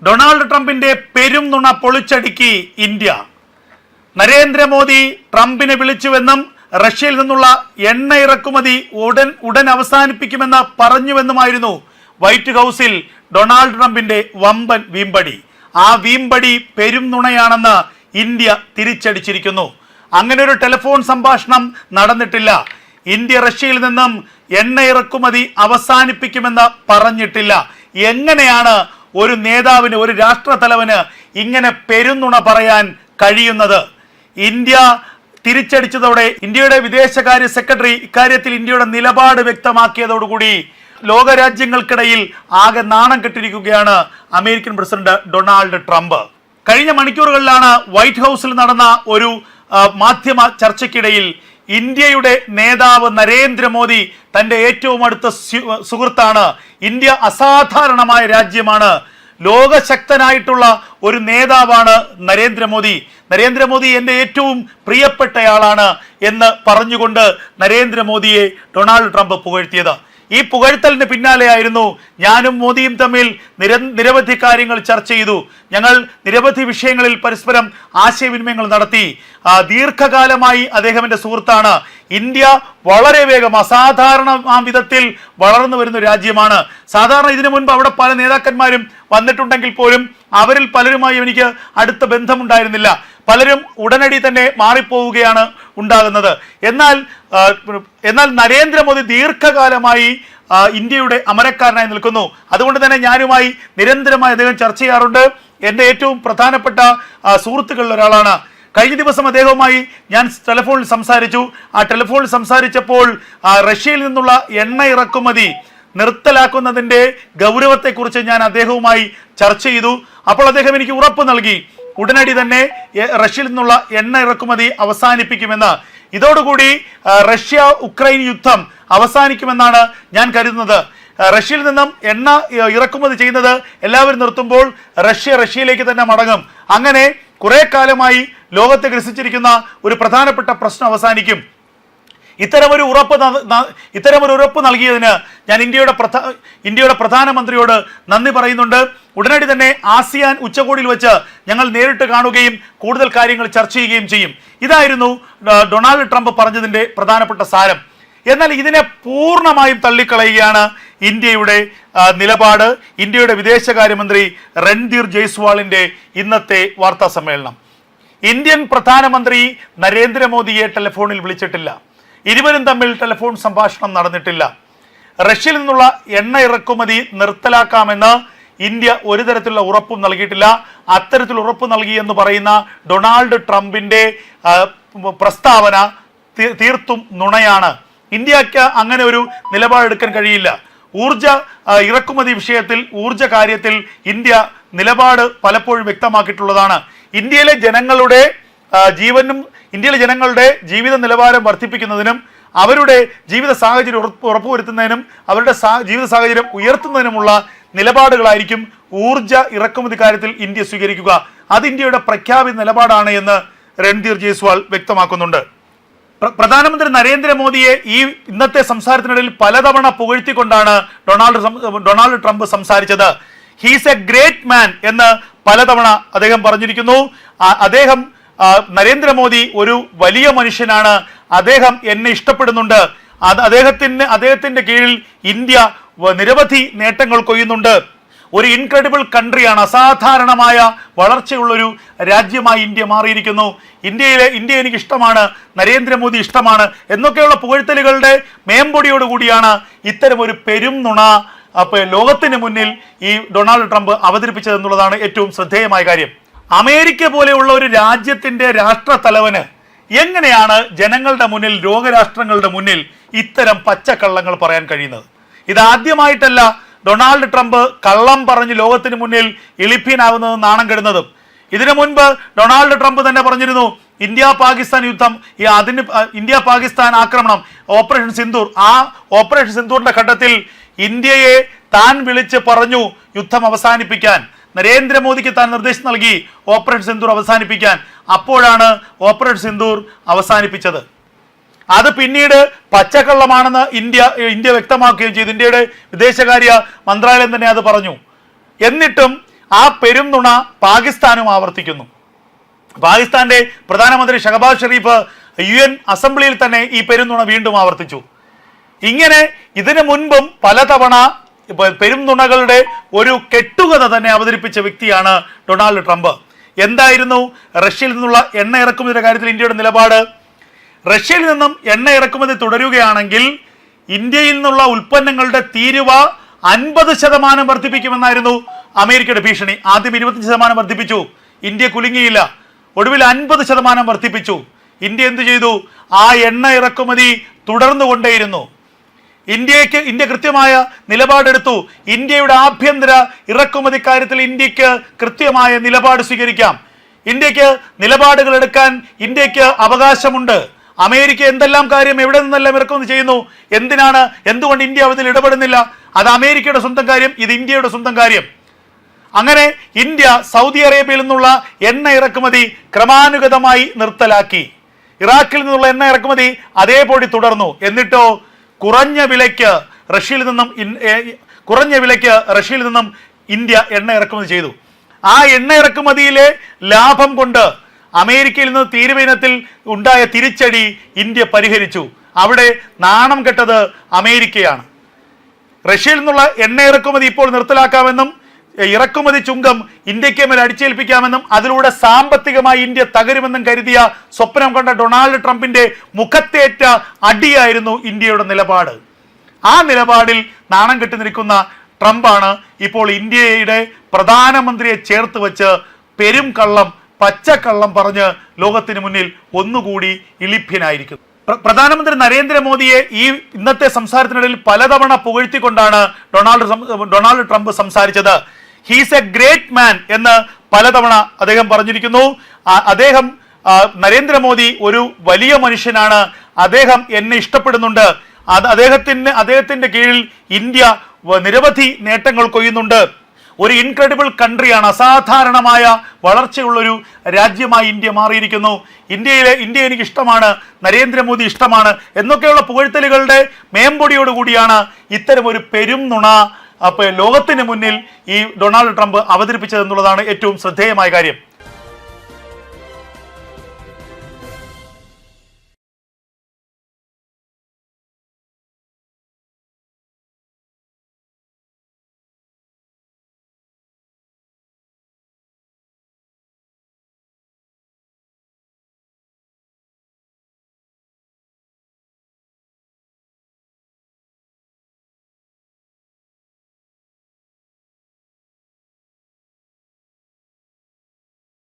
Donald ട്രംപിന്റെ പെരും നുണ പൊളിച്ചടുക്കി ഇന്ത്യ. നരേന്ദ്രമോദി ട്രംപിനെ വിളിച്ചുവെന്നും റഷ്യയിൽ നിന്നുള്ള എണ്ണ ഇറക്കുമതി ഉടൻ അവസാനിപ്പിക്കുമെന്ന് പറഞ്ഞുവെന്നുമായിരുന്നു വൈറ്റ് ഹൗസിൽ ഡൊണാൾഡ് ട്രംപിന്റെ വമ്പൻ വീമ്പടി. ആ വീമ്പടി പെരും നുണയാണെന്ന് ഇന്ത്യ തിരിച്ചടിച്ചിരിക്കുന്നു. അങ്ങനെ ഒരു ടെലിഫോൺ സംഭാഷണം നടന്നിട്ടില്ല. ഇന്ത്യ റഷ്യയിൽ നിന്നും എണ്ണ ഇറക്കുമതി അവസാനിപ്പിക്കുമെന്ന് പറഞ്ഞിട്ടില്ല. എങ്ങനെയാണ് ഒരു നേതാവിന്, ഒരു രാഷ്ട്രതലവന് ഇങ്ങനെ പെരുന്നുണ പറയാൻ കഴിയുന്നത്? ഇന്ത്യ തിരിച്ചടിച്ചതോടെ ഇന്ത്യയുടെ വിദേശകാര്യ സെക്രട്ടറി ഇക്കാര്യത്തിൽ ഇന്ത്യയുടെ നിലപാട് വ്യക്തമാക്കിയതോടുകൂടി ലോകരാജ്യങ്ങൾക്കിടയിൽ ആകെ നാണം കെട്ടിരിക്കുകയാണ് അമേരിക്കൻ പ്രസിഡന്റ് ഡൊണാൾഡ് ട്രംപ്. കഴിഞ്ഞ മണിക്കൂറുകളിലാണ് വൈറ്റ് ഹൗസിൽ നടന്ന ഒരു മാധ്യമ ചർച്ചയ്ക്കിടയിൽ ഇന്ത്യയുടെ നേതാവ് നരേന്ദ്രമോദി തന്റെ ഏറ്റവും അടുത്ത സുഹൃത്താണ്, ഇന്ത്യ അസാധാരണമായ രാജ്യമാണ്, ലോകശക്തനായിട്ടുള്ള ഒരു നേതാവാണ് നരേന്ദ്രമോദി എൻ്റെ ഏറ്റവും പ്രിയപ്പെട്ടയാളാണ് എന്ന് പറഞ്ഞുകൊണ്ട് നരേന്ദ്രമോദിയെ ഡൊണാൾഡ് ട്രംപ് പുകഴ്ത്തിയത്. ഈ പുകഴ്ത്തലിന് പിന്നാലെയായിരുന്നു ഞാനും മോദിയും തമ്മിൽ നിരവധി കാര്യങ്ങൾ ചർച്ച ചെയ്തു. ഞങ്ങൾ നിരവധി വിഷയങ്ങളിൽ പരസ്പരം ആശയവിനിമയങ്ങൾ നടത്തി. ദീർഘകാലമായി അദ്ദേഹം എൻ്റെ സുഹൃത്താണ്. ഇന്ത്യ വളരെ വേഗം അസാധാരണ വിധത്തിൽ വളർന്നു വരുന്ന രാജ്യമാണ്. സാധാരണ ഇതിനു മുൻപ് അവിടെ പല നേതാക്കന്മാരും വന്നിട്ടുണ്ടെങ്കിൽ പോലും അവരിൽ പലരുമായി എനിക്ക് അടുത്ത ബന്ധമുണ്ടായിരുന്നില്ല. പലരും ഉടനടി തന്നെ മാറിപ്പോവുകയാണ് ഉണ്ടാകുന്നത്. എന്നാൽ നരേന്ദ്രമോദി ദീർഘകാലമായി ഇന്ത്യയുടെ അമരക്കാരനായി നിൽക്കുന്നു. അതുകൊണ്ട് തന്നെ ഞാനുമായി നിരന്തരമായി അദ്ദേഹം ചർച്ച ചെയ്യാറുണ്ട്. എൻ്റെ ഏറ്റവും പ്രധാനപ്പെട്ട സുഹൃത്തുക്കളിൽ ഒരാളാണ്. കഴിഞ്ഞ ദിവസം അദ്ദേഹവുമായി ഞാൻ ടെലിഫോണിൽ സംസാരിച്ചു. ആ ടെലിഫോണിൽ സംസാരിച്ചപ്പോൾ റഷ്യയിൽ നിന്നുള്ള എണ്ണ ഇറക്കുമതി നിർത്തലാക്കുന്നതിൻ്റെ ഗൗരവത്തെക്കുറിച്ച് ഞാൻ അദ്ദേഹവുമായി ചർച്ച ചെയ്തു. അപ്പോൾ അദ്ദേഹം എനിക്ക് ഉറപ്പ് നൽകി ഉടനടി തന്നെ റഷ്യയിൽ നിന്നുള്ള എണ്ണ ഇറക്കുമതി അവസാനിപ്പിക്കുമെന്ന്. ഇതോടുകൂടി റഷ്യ ഉക്രൈൻ യുദ്ധം അവസാനിക്കുമെന്നാണ് ഞാൻ കരുതുന്നത്. റഷ്യയിൽ നിന്നും എണ്ണ ഇറക്കുമതി ചെയ്യുന്നത് എല്ലാവരും നിർത്തുമ്പോൾ റഷ്യയിലേക്ക് തന്നെ മടങ്ങും. അങ്ങനെ കുറെ കാലമായി ലോകത്തെ ഗ്രസിച്ചിരിക്കുന്ന ഒരു പ്രധാനപ്പെട്ട പ്രശ്നം അവസാനിക്കും. ഇത്തരമൊരു ഉറപ്പ് നൽകിയതിന് ഞാൻ ഇന്ത്യയുടെ പ്രധാനമന്ത്രിയോട് നന്ദി പറയുന്നുണ്ട്. ഉടനടി തന്നെ ആസിയാൻ ഉച്ചകോടിയിൽ വെച്ച് ഞങ്ങൾ നേരിട്ട് കാണുകയും കൂടുതൽ കാര്യങ്ങൾ ചർച്ച ചെയ്യുകയും ചെയ്യും. ഇതായിരുന്നു ഡൊണാൾഡ് ട്രംപ് പറഞ്ഞതിൻ്റെ പ്രധാനപ്പെട്ട സാരം. എന്നാൽ ഇതിനെ പൂർണ്ണമായും തള്ളിക്കളയുകയാണ് ഇന്ത്യയുടെ നിലപാട്. ഇന്ത്യയുടെ വിദേശകാര്യമന്ത്രി രൺധീർ ജയ്സ്വാളിൻ്റെ ഇന്നത്തെ വാർത്താ സമ്മേളനം. ഇന്ത്യൻ പ്രധാനമന്ത്രി നരേന്ദ്രമോദിയെ ടെലിഫോണിൽ വിളിച്ചിട്ടില്ല. ഇരുവരും തമ്മിൽ ടെലിഫോൺ സംഭാഷണം നടന്നിട്ടില്ല. റഷ്യയിൽ നിന്നുള്ള എണ്ണ ഇറക്കുമതി നിർത്തലാക്കാമെന്ന് ഇന്ത്യ ഒരു തരത്തിലുള്ള ഉറപ്പും നൽകിയിട്ടില്ല. അത്തരത്തിൽ ഉറപ്പ് നൽകി എന്ന് പറയുന്ന ഡൊണാൾഡ് ട്രംപിന്റെ പ്രസ്താവന തീർത്തും നുണയാണ്. ഇന്ത്യക്ക് അങ്ങനെ ഒരു നിലപാടെടുക്കാൻ കഴിയില്ല. ഇറക്കുമതി വിഷയത്തിൽ, ഊർജ കാര്യത്തിൽ ഇന്ത്യ നിലപാട് പലപ്പോഴും വ്യക്തമാക്കിയിട്ടുള്ളതാണ്. ഇന്ത്യയിലെ ജനങ്ങളുടെ ജീവിത നിലവാരം വർദ്ധിപ്പിക്കുന്നതിനും അവരുടെ ജീവിത സാഹചര്യം ഉറപ്പുവരുത്തുന്നതിനും അവരുടെ ജീവിത സാഹചര്യം ഉയർത്തുന്നതിനുമുള്ള നിലപാടുകളായിരിക്കും ഊർജ ഇറക്കുമതി കാര്യത്തിൽ ഇന്ത്യ സ്വീകരിക്കുക. അത് ഇന്ത്യയുടെ പ്രഖ്യാപിത നിലപാടാണ് എന്ന് രൺധീർ ജയ്സ്വാൾ വ്യക്തമാക്കുന്നുണ്ട്. പ്രധാനമന്ത്രി നരേന്ദ്രമോദിയെ ഈ ഇന്നത്തെ സംസാരത്തിനിടയിൽ പലതവണ പുകഴ്ത്തിക്കൊണ്ടാണ് ഡൊണാൾഡ് ട്രംപ് സംസാരിച്ചത്. ഹീസ് എ ഗ്രേറ്റ് മാൻ എന്ന് പലതവണ അദ്ദേഹം പറഞ്ഞിരിക്കുന്നു. നരേന്ദ്രമോദി ഒരു വലിയ മനുഷ്യനാണ്, അദ്ദേഹം എന്നെ ഇഷ്ടപ്പെടുന്നുണ്ട്, അദ്ദേഹത്തിന്റെ കീഴിൽ ഇന്ത്യ നിരവധി നേട്ടങ്ങൾ കൊയ്യുന്നുണ്ട്, ഒരു ഇൻക്രെഡിബിൾ കൺട്രിയാണ്, അസാധാരണമായ വളർച്ചയുള്ളൊരു രാജ്യമായി ഇന്ത്യ മാറിയിരിക്കുന്നു, ഇന്ത്യ എനിക്ക് ഇഷ്ടമാണ്, നരേന്ദ്രമോദി ഇഷ്ടമാണ് എന്നൊക്കെയുള്ള പുകഴ്ത്തലുകളുടെ മേമ്പൊടിയോടുകൂടിയാണ് ഇത്തരം ഒരു പെരും നുണ ലോകത്തിന് മുന്നിൽ ഈ ഡൊണാൾഡ് ട്രംപ് അവതരിപ്പിച്ചതെന്നുള്ളതാണ് ഏറ്റവും ശ്രദ്ധേയമായ കാര്യം. അമേരിക്ക പോലെയുള്ള ഒരു രാജ്യത്തിന്റെ രാഷ്ട്രതലവന് എങ്ങനെയാണ് ജനങ്ങളുടെ മുന്നിൽ, ലോകരാഷ്ട്രങ്ങളുടെ മുന്നിൽ ഇത്തരം പച്ചക്കള്ളങ്ങൾ പറയാൻ കഴിയുന്നത്? ഇതാദ്യമായിട്ടല്ല ഡൊണാൾഡ് ട്രംപ് കള്ളം പറഞ്ഞ് ലോകത്തിന് മുന്നിൽ എളിപ്പീനാകുന്നതും നാണം കെടുന്നതും. ഇതിനു മുൻപ് ഡൊണാൾഡ് ട്രംപ് തന്നെ പറഞ്ഞിരുന്നു ഇന്ത്യ പാകിസ്ഥാൻ യുദ്ധം, ഇന്ത്യ പാകിസ്ഥാൻ ആക്രമണം, ഓപ്പറേഷൻ സിന്ദൂർ, ആ ഓപ്പറേഷൻ സിന്ദൂറിന്റെ ഘട്ടത്തിൽ ഇന്ത്യയെ താൻ വിളിച്ച് പറഞ്ഞു യുദ്ധം അവസാനിപ്പിക്കാൻ. നരേന്ദ്രമോദിക്ക് താൻ നിർദ്ദേശം നൽകി ഓപ്പറേഷൻ സിന്ദൂർ അവസാനിപ്പിക്കാൻ. അപ്പോഴാണ് ഓപ്പറേഷൻ സിന്ദൂർ അവസാനിപ്പിച്ചത്. അത് പിന്നീട് പച്ചക്കള്ളമാണെന്ന് ഇന്ത്യ വ്യക്തമാക്കുകയും ചെയ്തു. ഇന്ത്യയുടെ വിദേശകാര്യ മന്ത്രാലയം തന്നെ അത് പറഞ്ഞു. എന്നിട്ടും ആ പെരും നുണ പാകിസ്ഥാനും ആവർത്തിക്കുന്നു. പാകിസ്ഥാന്റെ പ്രധാനമന്ത്രി ഷഹബാസ് ഷെരീഫ് UN അസംബ്ലിയിൽ തന്നെ ഈ പെരുന്നുണ വീണ്ടും ആവർത്തിച്ചു. ഇങ്ങനെ ഇതിനു മുൻപും പലതവണ പെരും നുണകളുടെ ഒരു കെട്ടുകഥ തന്നെ അവതരിപ്പിച്ച വ്യക്തിയാണ് ഡൊണാൾഡ് ട്രംപ്. എന്തായിരുന്നു റഷ്യയിൽ നിന്നുള്ള എണ്ണ ഇറക്കുമതിയുടെ കാര്യത്തിൽ ഇന്ത്യയുടെ നിലപാട്? റഷ്യയിൽ നിന്നും എണ്ണ ഇറക്കുമതി തുടരുകയാണെങ്കിൽ ഇന്ത്യയിൽ നിന്നുള്ള ഉൽപ്പന്നങ്ങളുടെ തീരുവ 50% വർദ്ധിപ്പിക്കുമെന്നായിരുന്നു അമേരിക്കയുടെ ഭീഷണി. ആദ്യം 25% വർദ്ധിപ്പിച്ചു, ഇന്ത്യ കുലുങ്ങിയില്ല. ഒടുവിൽ 50% വർദ്ധിപ്പിച്ചു. ഇന്ത്യ എന്ത് ചെയ്തു? ആ എണ്ണ ഇറക്കുമതി തുടർന്നുകൊണ്ടേയിരുന്നു. ഇന്ത്യ കൃത്യമായ നിലപാടെടുത്തു. ഇന്ത്യയുടെ ആഭ്യന്തര ഇറക്കുമതി കാര്യത്തിൽ ഇന്ത്യക്ക് കൃത്യമായ നിലപാട് സ്വീകരിക്കാം. ഇന്ത്യക്ക് നിലപാടുകൾ എടുക്കാൻ ഇന്ത്യക്ക് അവകാശമുണ്ട്. അമേരിക്ക എന്തെല്ലാം കാര്യം എവിടെ നിന്നെല്ലാം ഇറക്കുമതി ചെയ്യുന്നു, എന്തുകൊണ്ട് ഇന്ത്യ അതിൽ ഇടപെടുന്നില്ല? അത് അമേരിക്കയുടെ സ്വന്തം കാര്യം, ഇത് ഇന്ത്യയുടെ സ്വന്തം കാര്യം. അങ്ങനെ ഇന്ത്യ സൗദി അറേബ്യയിൽ നിന്നുള്ള എണ്ണ ഇറക്കുമതി ക്രമാനുഗതമായി നിർത്തലാക്കി. ഇറാഖിൽ നിന്നുള്ള എണ്ണ ഇറക്കുമതി അതേപടി തുടർന്നു. എന്നിട്ടോ കുറഞ്ഞ വിലയ്ക്ക് റഷ്യയിൽ നിന്നും ഇന്ത്യ എണ്ണ ഇറക്കുമതി ചെയ്തു. ആ എണ്ണ ഇറക്കുമതിയിലെ ലാഭം കൊണ്ട് അമേരിക്കയിൽ നിന്ന് തീരുവ ഇനത്തിൽ ഉണ്ടായ തിരിച്ചടി ഇന്ത്യ പരിഹരിച്ചു. അവിടെ നാണം കെട്ടത് അമേരിക്കയാണ്. റഷ്യയിൽ നിന്നുള്ള എണ്ണ ഇറക്കുമതി ഇപ്പോൾ നിർത്തലാക്കാമെന്നും ഇറക്കുമതി ചുങ്കം ഇന്ത്യക്ക് മേൽ അടിച്ചേൽപ്പിക്കാമെന്നും അതിലൂടെ സാമ്പത്തികമായി ഇന്ത്യ തകരുമെന്നും കരുതിയ സ്വപ്നം കണ്ട ഡൊണാൾഡ് ട്രംപിന്റെ മുഖത്തേറ്റ അടിയായിരുന്നു ഇന്ത്യയുടെ നിലപാട്. ആ നിലപാടിൽ നാണം കെട്ടി നിൽക്കുന്ന ട്രംപാണ് ഇപ്പോൾ ഇന്ത്യയുടെ പ്രധാനമന്ത്രിയെ ചേർത്ത് വെച്ച് പെരും കള്ളം, പച്ചക്കള്ളം പറഞ്ഞ് ലോകത്തിന് മുന്നിൽ ഒന്നുകൂടി ഇളിഭ്യനായിരിക്കുന്നു. പ്രധാനമന്ത്രി നരേന്ദ്രമോദിയെ ഈ ഇന്നത്തെ സംസാരത്തിനിടയിൽ പലതവണ പുകഴ്ത്തിക്കൊണ്ടാണ് ഡൊണാൾഡ് ട്രംപ് സംസാരിച്ചത്. ഹീസ് എ ഗ്രേറ്റ് മാൻ എന്ന് പലതവണ അദ്ദേഹം പറഞ്ഞിരിക്കുന്നു. നരേന്ദ്രമോദി ഒരു വലിയ മനുഷ്യനാണ്, അദ്ദേഹം എന്നെ ഇഷ്ടപ്പെടുന്നുണ്ട്, അദ്ദേഹത്തിന്റെ കീഴിൽ ഇന്ത്യ നിരവധി നേട്ടങ്ങൾ കൊയ്യുന്നുണ്ട്, ഒരു ഇൻക്രെഡിബിൾ കൺട്രിയാണ്, അസാധാരണമായ വളർച്ചയുള്ളൊരു രാജ്യമായി ഇന്ത്യ മാറിയിരിക്കുന്നു, ഇന്ത്യ എനിക്ക് ഇഷ്ടമാണ്, നരേന്ദ്രമോദി ഇഷ്ടമാണ് എന്നൊക്കെയുള്ള പുകഴ്ത്തലുകളുടെ മേമ്പൊടിയോടുകൂടിയാണ് ഇത്തരമൊരു പെരും നുണ ലോകത്തിന് മുന്നിൽ ഈ ഡൊണാൾഡ് ട്രംപ് അവതരിപ്പിച്ചതെന്നുള്ളതാണ് ഏറ്റവും ശ്രദ്ധേയമായ കാര്യം.